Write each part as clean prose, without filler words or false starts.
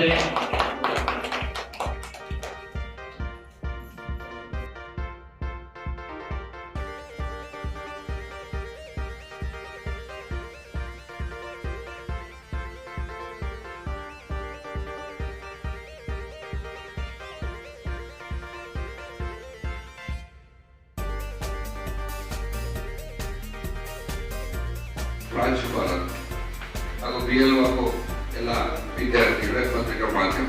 ಇದ್ದಾರೆ. ಪ್ರಾಂಶುಪಾಲರು ಹಾಗೂ BLO ಎಲ್ಲ ವಿದ್ಯಾರ್ಥಿಗಳೇ ಪತ್ರಿಕಾ ಮಾಧ್ಯಮ,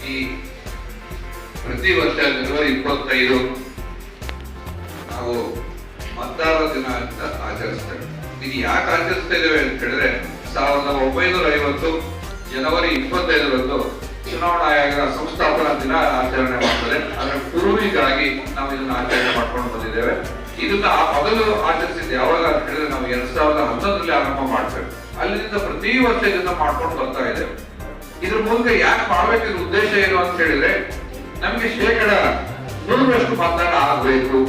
ಈ ಪ್ರತಿ ವರ್ಷ ಜನವರಿ 25 ನಾವು ಮತದಾರರ ದಿನ ಅಂತ ಆಚರಿಸ್ತೇವೆ. ಇದು ಯಾಕೆ ಆಚರಿಸ್ತಾ ಇದ್ದೇವೆ ಅಂತ ಹೇಳಿದ್ರೆ 1950 ಜನವರಿ 25ರಂದು ಚುನಾವಣಾ ಆಯೋಗ ಸಂಸ್ಥಾಪನಾ ದಿನ ಆಚರಣೆ ಮಾಡ್ತಾರೆ. ಅದರ ಪೂರ್ವಿಕರಾಗಿ ನಾವು ಇದನ್ನು ಆಚರಣೆ ಮಾಡ್ಕೊಂಡು ಬಂದಿದ್ದೇವೆ. ಇದನ್ನ ಮೊದಲು ಆಚರಿಸಿದ್ದು ಯಾವಾಗ ಅಂತ ಹೇಳಿದ್ರೆ ನಾವು 2011ರಲ್ಲಿ ಆರಂಭ ಮಾಡ್ತೇವೆ. ಅಲ್ಲಿಂದ ಪ್ರತಿ ವರ್ಷ ಇದನ್ನ ಮಾಡ್ಕೊಂಡು ಬರ್ತಾ ಇದ್ದೇವೆ. ಇದ್ರ ಮೂಲಕ ಯಾಕೆ ಮಾಡ್ಬೇಕಿದ್ರ ಉದ್ದೇಶ ಏನು ಅಂತ ಹೇಳಿದ್ರೆ ನಮ್ಗೆ 100% ಮತದಾನ ಆಗಬೇಕು.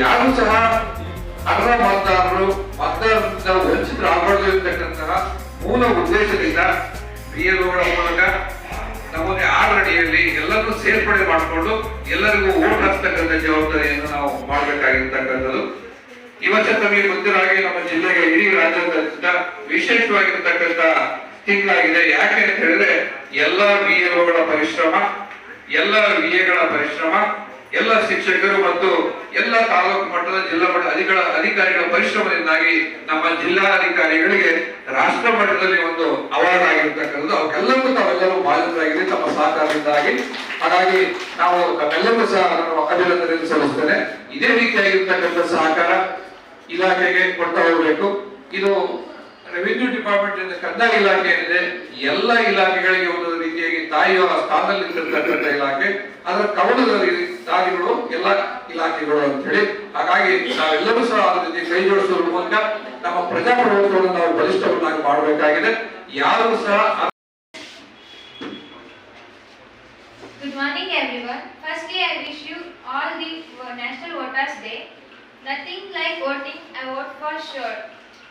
ಯಾರು ಸಹ ಅರ್ಹ ಮತದಾರರು ಮತದಾರರಿಂದ ವಂಚಿತರಾಗಬಾರದು ಇರ್ತಕ್ಕಂತಹ ಮೂಲ ಉದ್ದೇಶದಿಂದ BLOಗಳ ಮೂಲಕ ನಮಗೆ ಆಲ್ರೆಡಿಯಲ್ಲಿ ಎಲ್ಲರೂ ಸೇರ್ಪಡೆ ಮಾಡಿಕೊಂಡು ಎಲ್ಲರಿಗೂ ಓಟ್ ಹಾಕ್ತಕ್ಕಂಥ ಜವಾಬ್ದಾರಿಯನ್ನು ನಾವು ಮಾಡಬೇಕಾಗಿರ್ತಕ್ಕಂಥದ್ದು. ಈ ವರ್ಷ ತಮಗೆ ಗೊತ್ತಿರೋ ಹಾಗೆ ನಮ್ಮ ಜಿಲ್ಲೆಗೆ ಇಡೀ ರಾಜ್ಯಾದ್ಯಂತ ವಿಶೇಷವಾಗಿರ್ತಕ್ಕಂಥ ತಿಂಗಳಾಗಿದೆ. ಯಾಕೆ ಅಂತ ಹೇಳಿದ್ರೆ ಎಲ್ಲ BLOಗಳ ಪರಿಶ್ರಮ, ಎಲ್ಲ VAಗಳ ಪರಿಶ್ರಮ, ಎಲ್ಲ ಶಿಕ್ಷಕರು ಮತ್ತು ಎಲ್ಲ ತಾಲೂಕು ಮಟ್ಟದ ಜಿಲ್ಲಾ ಮಟ್ಟದ ಅಧಿಕಾರಿಗಳ ಪರಿಶ್ರಮದಿಂದಾಗಿ ನಮ್ಮ ಜಿಲ್ಲಾಧಿಕಾರಿಗಳಿಗೆ ರಾಷ್ಟ್ರ ಮಟ್ಟದಲ್ಲಿ ಒಂದು ಅವಾರ್ಡ್ ಆಗಿರ್ತಕ್ಕಂಥದ್ದು. ಅವಕ್ಕೆಲ್ಲಕ್ಕೂ ತಾವೆಲ್ಲರೂ ಬಾಧ್ಯರಾಗಿದೆ ತಮ್ಮ ಸಹಕಾರದಿಂದಾಗಿ. ಹಾಗಾಗಿ ನಾವು ತಮ್ಮೆಲ್ಲರೂ ಸಹ ಅದನ್ನು ಅಭಿನಂದನೆ ಸಲ್ಲಿಸ್ತೇನೆ. ಇದೇ ರೀತಿಯಾಗಿರ್ತಕ್ಕಂಥ ಸಹಕಾರ ಇಲಾಖೆಗೆ ಕೊಡ್ತಾ ಹೋಗಬೇಕು. ಇದು ರೆವಿನ್ಯೂ ಡಿಪಾರ್ಟ್ಮೆಂಟ್ ಇಂದ ಕಂದಾಯ ಇಲಾಖೆ ಏನಿದೆ ಎಲ್ಲ ಇಲಾಖೆಗಳಿಗೆ ಒಂದು ರೀತಿಯಾಗಿ ತಾಯಿಯ ಸ್ಥಾನದಲ್ಲಿ ನಿಂತಿರ್ತಕ್ಕಂಥ ಇಲಾಖೆ, ಅದರ ಕವಲದ ದಾರಿಗಳು ಎಲ್ಲ ಇಲಾಖೆಗಳು ಅಂತ ಹೇಳಿ. ಹಾಗಾಗಿ ನಾವೆಲ್ಲರೂ ಸಹ ಅದ್ರ ಜೊತೆ ಕೈ ಜೋಡಿಸುವ ಮೂಲಕ ನಮ್ಮ ಪ್ರಜಾಪ್ರಭುತ್ವವನ್ನು ನಾವು ಬಲಿಷ್ಠವನ್ನಾಗಿ ಮಾಡಬೇಕಾಗಿದೆ. ಯಾರು ಸಹ Good morning everyone. Firstly, I wish you all the National Voters Day. Nothing like voting, I vote for sure.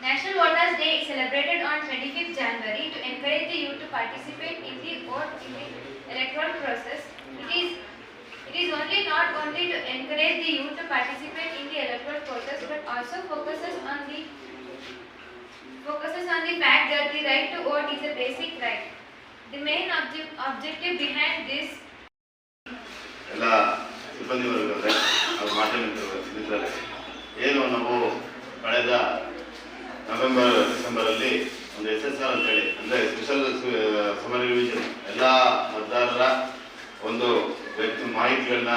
National Voters Day is celebrated on 25th January to encourage the youth to participate in the vote in the electoral process. It is not only to encourage the youth to participate in the electoral process, but also focuses on the fact that the right to vote is a basic right. The main objective behind this ಎಲ್ಲ ಸಿಬ್ಬಂದಿ ವರ್ಗಗಳೇ ಹಾಗೂ ಮಾಧ್ಯಮಿಕರೇ, ಏನು ನಾವು ಕಳೆದ November ಡಿಸೆಂಬರಲ್ಲಿ ಒಂದು SSR ಅಂತೇಳಿ ಅಂದರೆ special summer revision ಎಲ್ಲ ಮತದಾರರ ಒಂದು ಮಾಹಿತಿಗಳನ್ನ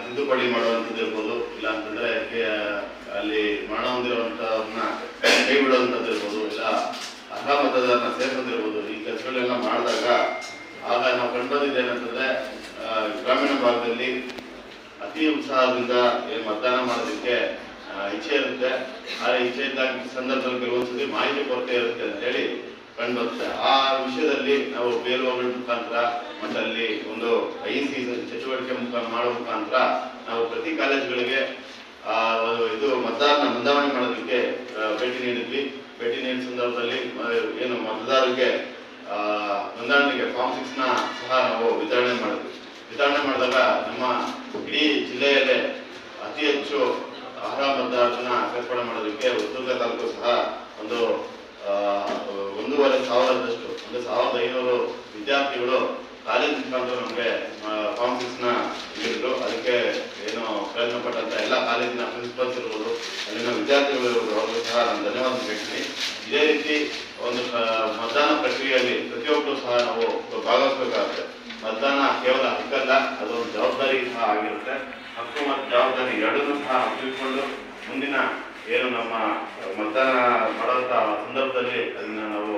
ತಿದ್ದುಪಡಿ ಮಾಡುವಂಥದ್ದು ಇರ್ಬೋದು, ಇಲ್ಲ ಅಂತಂದರೆ ಅಲ್ಲಿ ಮರಣ ಹೊಂದಿರುವಂಥವ್ರನ್ನ ಕೈ ಬಿಡುವಂಥದ್ದು ಇರ್ಬೋದು, ಇಲ್ಲ ಅರ್ಹ ಮತದಾರನ ಸೇರಿಸೋದಿರ್ಬೋದು. ಈ ಕೆಲಸಗಳೆಲ್ಲ ಮಾಡಿದಾಗ ಆಗ ನಾವು ಕಂಡುಬಂದಿದ್ದೇನಂತಂದರೆ ಗ್ರಾಮೀಣ ಭಾಗದಲ್ಲಿ ಅತಿ ಉತ್ಸಾಹದಿಂದ ಮತದಾನ ಮಾಡೋದಕ್ಕೆ ಇಚ್ಛೆ ಇರುತ್ತೆ. ಆದರೆ ಇಚ್ಛೆ ಇದ್ದಾಗ ಸಂದರ್ಭದಲ್ಲಿ ಕೆಲವೊಂದ್ಸತಿ ಮಾಹಿತಿ ಕೊರತೆ ಇರುತ್ತೆ ಅಂತೇಳಿ ಕಂಡುಬರುತ್ತೆ. ಆ ವಿಷಯದಲ್ಲಿ ನಾವು BLOಗಳ ಮುಖಾಂತರ ಮತ್ತು ಅಲ್ಲಿ ಒಂದು IC ಚಟುವಟಿಕೆ ಮಾಡೋ ಮುಖಾಂತರ ನಾವು ಪ್ರತಿ ಕಾಲೇಜುಗಳಿಗೆ ಇದು ಮತದಾರನ ನೋಂದಣಿ ಮಾಡೋದಕ್ಕೆ ಭೇಟಿ ನೀಡಿದ್ವಿ. ಭೇಟಿ ನೀಡಿದ ಸಂದರ್ಭದಲ್ಲಿ ಏನು ಮತದಾರರಿಗೆ ನೋಂದಣಿಗೆ ಫಾರ್ಮ್ 6ನ ಸಹ ನಾವು ವಿತರಣೆ ಮಾಡಿದ್ವಿ. ವಿತರಣೆ ಮಾಡಿದಾಗ ನಮ್ಮ ಇಡೀ ಜಿಲ್ಲೆಯಲ್ಲೇ ಅತಿ ಹೆಚ್ಚು ಅರ್ಹ ಮತದಾರರನ್ನ ಸೇರ್ಪಡೆ ಮಾಡೋದಕ್ಕೆ ಹೊಸದುರ್ಗ ತಾಲೂಕು ಸಹ ಒಂದು 1,500 1,500 ವಿದ್ಯಾರ್ಥಿಗಳು ಕಾಲೇಜ್ ಮುಖಾಂತರ ನಮಗೆ ಫಾರ್ಮ್ 6ನ ನೀಡಿದ್ರು. ಅದಕ್ಕೆ ಏನು ಪ್ರಯತ್ನ ಪಟ್ಟಂತ ಎಲ್ಲ ಕಾಲೇಜಿನ ಪ್ರಿನ್ಸಿಪಲ್ಸ್ ಇರ್ಬೋದು, ಅಲ್ಲಿನ ವಿದ್ಯಾರ್ಥಿಗಳು ಇರ್ಬೋದು, ಅವ್ರಿಗೂ ಸಹ ನಾನು ಧನ್ಯವಾದ ಹೇಳ್ತೀನಿ. ಇದೇ ರೀತಿ ಒಂದು ಮತದಾನ ಪ್ರಕ್ರಿಯೆಯಲ್ಲಿ ಪ್ರತಿಯೊಬ್ಬರು ಸಹ ನಾವು ಭಾಗವಹಿಸಬೇಕಾಗುತ್ತೆ. ಮತದಾನ ಕೇವಲ ಹಕ್ಕಲ್ಲ, ಅದೊಂದು ಜವಾಬ್ದಾರಿ ಸಹ ಆಗಿರುತ್ತೆ. ಹಕ್ಕು ಮತ್ತು ಜವಾಬ್ದಾರಿ ಎರಡನ್ನೂ ಸಹ ತಿಳ್ಕೊಂಡು ಮುಂದಿನ ಏನು ನಮ್ಮ ಮತದಾನ ಮಾಡುವಂಥ ಸಂದರ್ಭದಲ್ಲಿ ಅದನ್ನು ನಾವು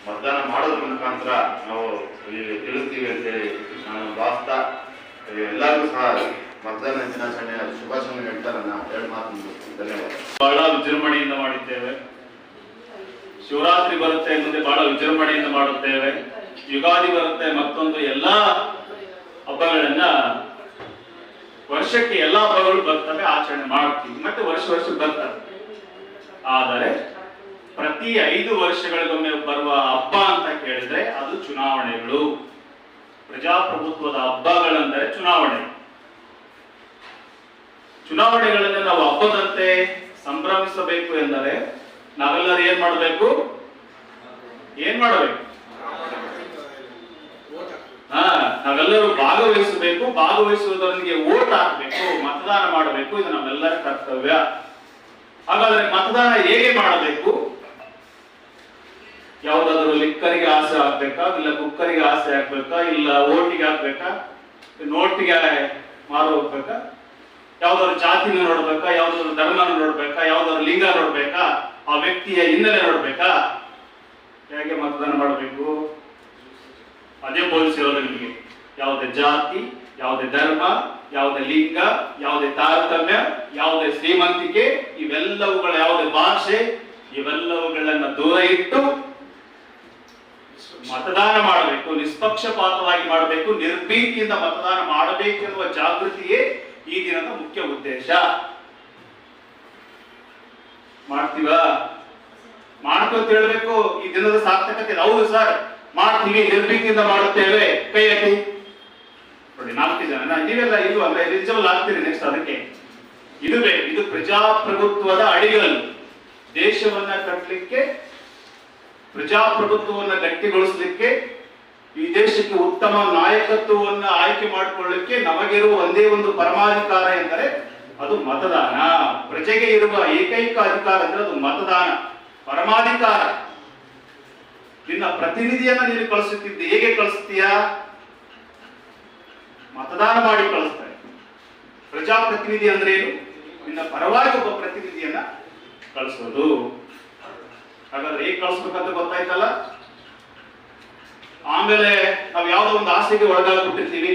ಮತದಾನ ಮಾಡೋದ್ರ ಮುಖಾಂತರ ನಾವು ಇಲ್ಲಿ ತಿಳಿಸ್ತೀವಿ ಅಂತೇಳಿ ನಾನು ಭಾವಿಸ್ತಾ ಎಲ್ಲರಿಗೂ ಸಹ ಮತದಾನ ದಿನಾಚರಣೆಯ ಶುಭಾಶಯ ಹೇಳ್ತಾ ನನ್ನ ಎರಡು ಮಾತು ಧನ್ಯವಾದ. ಬಹಳ ವಿಜೃಂಭಣೆಯಿಂದ ಮಾಡಿದ್ದೇವೆ. ಶಿವರಾತ್ರಿ ಬರುತ್ತೆ ಮುಂದೆ ಬಹಳ ವಿಜೃಂಭಣೆಯಿಂದ ಮಾಡುತ್ತೇವೆ. ಯುಗಾದಿ ಬರುತ್ತೆ, ಮತ್ತೊಂದು ಎಲ್ಲ ಹಬ್ಬಗಳನ್ನ ವರ್ಷಕ್ಕೆ ಎಲ್ಲ ಹಬ್ಬಗಳು ಬರ್ತವೆ, ಆಚರಣೆ ಮಾಡ್ತೀವಿ, ಮತ್ತೆ ವರ್ಷ ಬರ್ತವೆ. ಆದರೆ ಪ್ರತಿ 5 ವರ್ಷಗಳಿಗೊಮ್ಮೆ ಬರುವ ಹಬ್ಬ ಪ್ರಜಾಪ್ರಭುತ್ವದ ಹಬ್ಬಗಳೆಂದರೆ ಚುನಾವಣೆಗಳನ್ನು ನಾವು ಹಬ್ಬದಂತೆ ಸಂಭ್ರಮಿಸಬೇಕು ಎಂದರೆ ನಾವೆಲ್ಲರೂ ಏನ್ ಮಾಡಬೇಕು? ನಾವೆಲ್ಲರೂ ಭಾಗವಹಿಸುವುದರೊಂದಿಗೆ ಓಟ್ ಹಾಕಬೇಕು, ಮತದಾನ ಮಾಡಬೇಕು. ಇದು ನಮ್ಮೆಲ್ಲರ ಕರ್ತವ್ಯ. ಹಾಗಾದ್ರೆ ಮತದಾನ ಹೇಗೆ ಮಾಡಬೇಕು? ಯಾವುದಾದ್ರೂ ಲಿಕ್ಕರಿಗೆ ಆಸೆ ಆಗ್ಬೇಕಾ, ಇಲ್ಲ ಕುಕ್ಕರಿಗೆ ಆಸೆ ಆಗ್ಬೇಕಾ, ಇಲ್ಲ ಓಟಿಗೆ ಹಾಕ್ಬೇಕಾ, ನೋಟಿಗೆ ಮಾರು ಹೋಗ್ಬೇಕಾ, ಯಾವ್ದಾದ್ರು ಜಾತಿನ ನೋಡ್ಬೇಕಾ, ಯಾವ್ದಾದ್ರು ಧರ್ಮನ ನೋಡ್ಬೇಕಾ, ಯಾವ್ದಾದ್ರು ಲಿಂಗ ನೋಡ್ಬೇಕಾ, ಆ ವ್ಯಕ್ತಿಯ ಹಿನ್ನೆಲೆ ನೋಡ್ಬೇಕಾ? ಹೇಗೆ ಮತದಾನ ಮಾಡಬೇಕು? ಅದೇ ಪೊಲೀಸರು ನಿಮಗೆ ಯಾವುದೇ ಜಾತಿ, ಯಾವುದೇ ಧರ್ಮ, ಯಾವುದೇ ಲಿಂಗ, ಯಾವುದೇ ತಾರತಮ್ಯ, ಯಾವುದೇ ಶ್ರೀಮಂತಿಕೆ, ಇವೆಲ್ಲವುಗಳ ಯಾವುದೇ ಭಾಷೆ, ಇವೆಲ್ಲವುಗಳನ್ನ ದೂರ ಇಟ್ಟು ಮತದಾನ ಮಾಡಬೇಕು. ನಿಷ್ಪಕ್ಷಪಾತವಾಗಿ ಮಾಡಬೇಕು. ನಿರ್ಭೀತಿಯಿಂದ ಮತದಾನ ಮಾಡಬೇಕೆನ್ನುವ ಜಾಗೃತಿಯೇ ಈ ದಿನದ ಮುಖ್ಯ ಉದ್ದೇಶ. ಮಾಡ್ತೀವಾ? ಮಾಡ್ಕೊಂತ ಹೇಳ್ಬೇಕು. ಈ ದಿನದ ಸಾರ್ಥಕತೆ ಹೌದು ಸರ್ ಮಾಡ್ತೀವಿ, ನಿರ್ಭೀತಿಯಿಂದ ಮಾಡುತ್ತೇವೆ, ಕೈ ಹಾಕಿ ನೋಡಿ. 4 ಜನ ನೀವೆಲ್ಲ ಇದು ಅಂದ್ರೆ ಎಲಿಜಿಬಲ್ ಆಗ್ತೀರಿ ನೆಕ್ಸ್ಟ್. ಅದಕ್ಕೆ ಇದು ಪ್ರಜಾಪ್ರಭುತ್ವದ ಅಡಿಗಲ್ಲು. ದೇಶವನ್ನ ಕಟ್ಟಲಿಕ್ಕೆ, ಪ್ರಜಾಪ್ರಭುತ್ವವನ್ನ ಗಟ್ಟಿಗೊಳಿಸಲಿಕ್ಕೆ, ಈ ದೇಶಕ್ಕೆ ಉತ್ತಮ ನಾಯಕತ್ವವನ್ನ ಆಯ್ಕೆ ಮಾಡಿಕೊಳ್ಳಲಿಕ್ಕೆ ನಮಗಿರುವ ಒಂದೇ ಒಂದು ಪರಮಾಧಿಕಾರ ಎಂದರೆ ಅದು ಮತದಾನ. ಪ್ರಜೆಗೆ ಇರುವ ಏಕೈಕ ಅಧಿಕಾರ ಅಂದ್ರೆ ಅದು ಮತದಾನ, ಪರಮಾಧಿಕಾರ. ನಿನ್ನ ಪ್ರತಿನಿಧಿಯನ್ನ ನೀನು ಕಳಿಸುತ್ತಿದ್ದೆ, ಹೇಗೆ ಕಳಿಸ್ತೀಯಾ? ಮತದಾನ ಮಾಡಿ ಕಳಿಸ್ತಾರೆ. ಪ್ರಜಾಪ್ರತಿನಿಧಿ ಅಂದ್ರೆ ಏನು? ನಿನ್ನ ಪರವಾಗಿ ಒಬ್ಬ ಪ್ರತಿನಿಧಿಯನ್ನ ಕಳಿಸೋದು. ಹಾಗಾದ್ರೆ ಹೇಗೆ ಕಳಿಸ್ಬೇಕಂತ ಗೊತ್ತಾಯ್ತಲ್ಲ. ಆಮೇಲೆ ನಾವು ಯಾವುದೋ ಒಂದು ಆಸೆಗೆ ಒಳಗಾಗ್ಬಿಟ್ಟಿರ್ತೀವಿ.